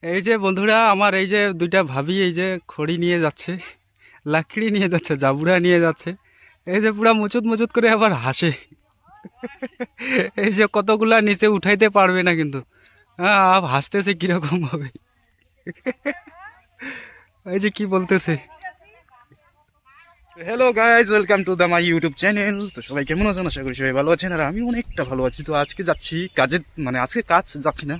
এই যে বন্ধুরা আমার এই যে দুইটা ভাবি এই যে খড়ি নিয়ে যাচ্ছে, লাকড়ি নিয়ে যাচ্ছে, জাবুড়া নিয়ে যাচ্ছে। এই যে পুরা মুচুত মুচুত করে আবার হাসে। এই যে কতগুলা নিচে উঠাইতে পারবে না কিন্তু। হাসতেছে কিরকম ভাবে। এই যে কি বলতেছে। Hello guys, welcome to the my YouTube channel. তো সবাই কেমন আছেন? আশা করি সবাই ভালো আছেন, আর আমি অনেকটা ভালো আছি। তো আজকে যাচ্ছি কাজে, মানে আজকে কাজ যাচ্ছি না।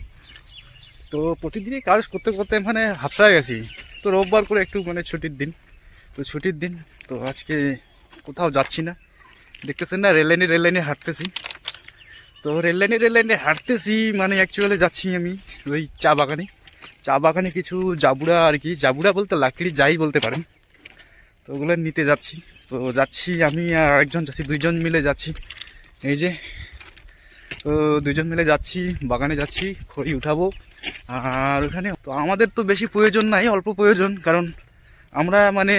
তো প্রতিদিনই কাজ করতে করতে মানে হাফসায় গেছি। তো রোববার করে একটু মানে ছুটির দিন, তো ছুটির দিন। তো আজকে কোথাও যাচ্ছি না, দেখতেছেন না রেল লাইনে হাঁটতেছি। তো রেল লাইনে হাঁটতেছি মানে অ্যাকচুয়ালি যাচ্ছি আমি ওই চা বাগানে কিছু জাবুড়া আর কি, জাবুড়া বলতে লাকড়ি যাই বলতে পারেন। তো ওগুলো নিতে যাচ্ছি। তো যাচ্ছি আমি আর আরেকজন যাচ্ছি, দুইজন মিলে যাচ্ছি। এই যে, তো দুইজন মিলে যাচ্ছি, বাগানে যাচ্ছি, খড়ি উঠাবো। আর ওখানে তো আমাদের তো বেশি প্রয়োজন নাই, অল্প প্রয়োজন। কারণ আমরা মানে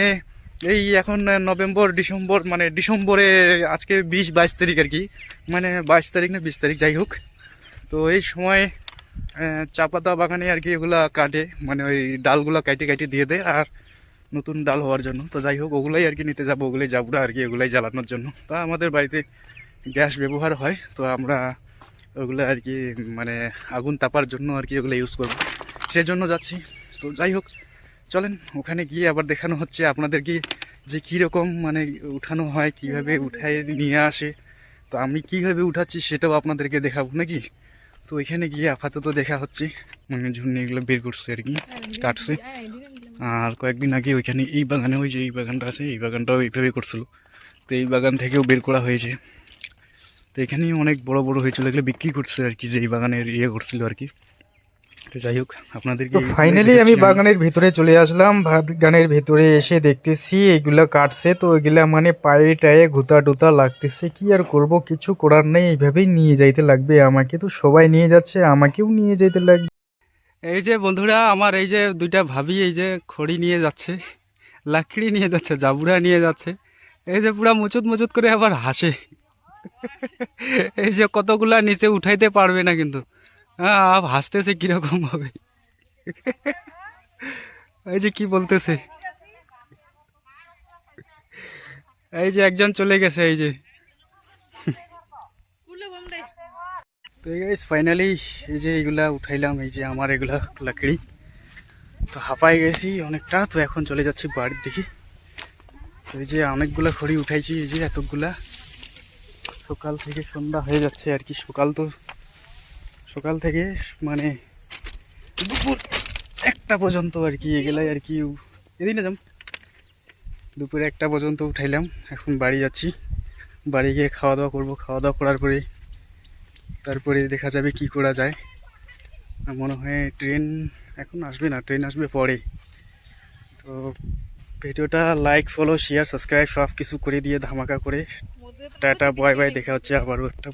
এই এখন নভেম্বর ডিসেম্বর, মানে ডিসেম্বরে আজকে 20-22 তারিখ আর কি, মানে 22 তারিখ না 20 তারিখ যাই হোক। তো এই সময় চা পাতা বাগানে আর কি এগুলা কাটে, মানে ওই ডালগুলা কাইটে কাইটে দিয়ে দেয় আর নতুন ডাল হওয়ার জন্য। তো যাই হোক, ওগুলাই আর কি নিতে যাবো, ওগুলাই যাবো না আর কি, ওগুলাই জ্বালানোর জন্য। তা আমাদের বাড়িতে গ্যাস ব্যবহার হয়, তো আমরা ওগুলো আর কি মানে আগুন তাপার জন্য আর কি ওগুলো ইউজ করবো, সেজন্য যাচ্ছি। তো যাই হোক, চলেন ওখানে গিয়ে আবার দেখানো হচ্ছে আপনাদেরকে যে কীরকম মানে উঠানো হয়, কিভাবে উঠায় নিয়ে আসে। তো আমি কিভাবে উঠাচ্ছি সেটাও আপনাদেরকে দেখাবো নাকি। তো ওইখানে গিয়ে আপাতত দেখা হচ্ছে, মানে ঝুন্নি এগুলো বের করছে আর কি, কাটছে। আর কয়েকদিন আগে ওইখানে এই বাগানে, ওই যে এই বাগানটা আছে, এই বাগানটাও এইভাবে করছিল। তো এই বাগান থেকেও বের করা হয়েছে। তো এখানেই অনেক বড় বড় হয়েছিল, এগুলো বিক্রি করছে আর কি, যে এই বাগানের করছিল আর কি। তো যাই হোক, আপনাদেরকে তো ফাইনালি আমি বাগানের ভিতরে চলে আসলাম। বাগানের ভিতরে এসে দেখতেছি এগুলা কাটছে, তো এগুলা মানে পায়ে টায়ে গুতা টুতা লাগতেছে। কি আর করব, কিছু করার নেই, এইভাবেই নিয়ে যাইতে লাগবে আমাকে। তো সবাই নিয়ে যাচ্ছে, আমাকেও নিয়ে যাইতে লাগবে। এই যে বন্ধুরা আমার এই যে দুইটা ভাবি এই যে খড়ি নিয়ে যাচ্ছে, লাকড়ি নিয়ে যাচ্ছে, জাবুড়া নিয়ে যাচ্ছে। এই যে পুরা মুচুত মুচুত করে আবার হাসে। এই যে কতগুলা নিচে উঠাইতে পারবে না কিন্তু। হাসতেছে কিরকম ভাবে। এই যে কি বলতেছে। এই যে একজন চলে গেছে, এই যে। তো এই গাইস ফাইনালি এই যে এইগুলা উঠাইলাম, এই যে আমার এগুলা লাকড়ি। তো হাঁপাই গেছি অনেকটা, তো এখন চলে যাচ্ছি বাড়ির দিকে। তো এই যে অনেকগুলা খড়ি উঠাইছি, এই যে এতগুলা। সকাল থেকে সন্ধ্যা হয়ে যাচ্ছে আর কি, সকাল থেকে মানে দুপুর 1টা পর্যন্ত আর কি এগুলাই আর কি, এদিন না যাম, দুপুর 1টা পর্যন্ত উঠাইলাম। এখন বাড়ি যাচ্ছি, বাড়ি গিয়ে খাওয়া দাওয়া করবো। খাওয়া দাওয়া করার পরে তারপরে দেখা যাবে কি করা যায়। মনে হয় ট্রেন এখন আসবে না, ট্রেন আসবে পরে। তো ভিডিওটা লাইক, ফলো, শেয়ার, সাবস্ক্রাইব সব কিছু করে দিয়ে ধামাকা করে টাটা বাই বাই, দেখা হচ্ছে আবারও একটা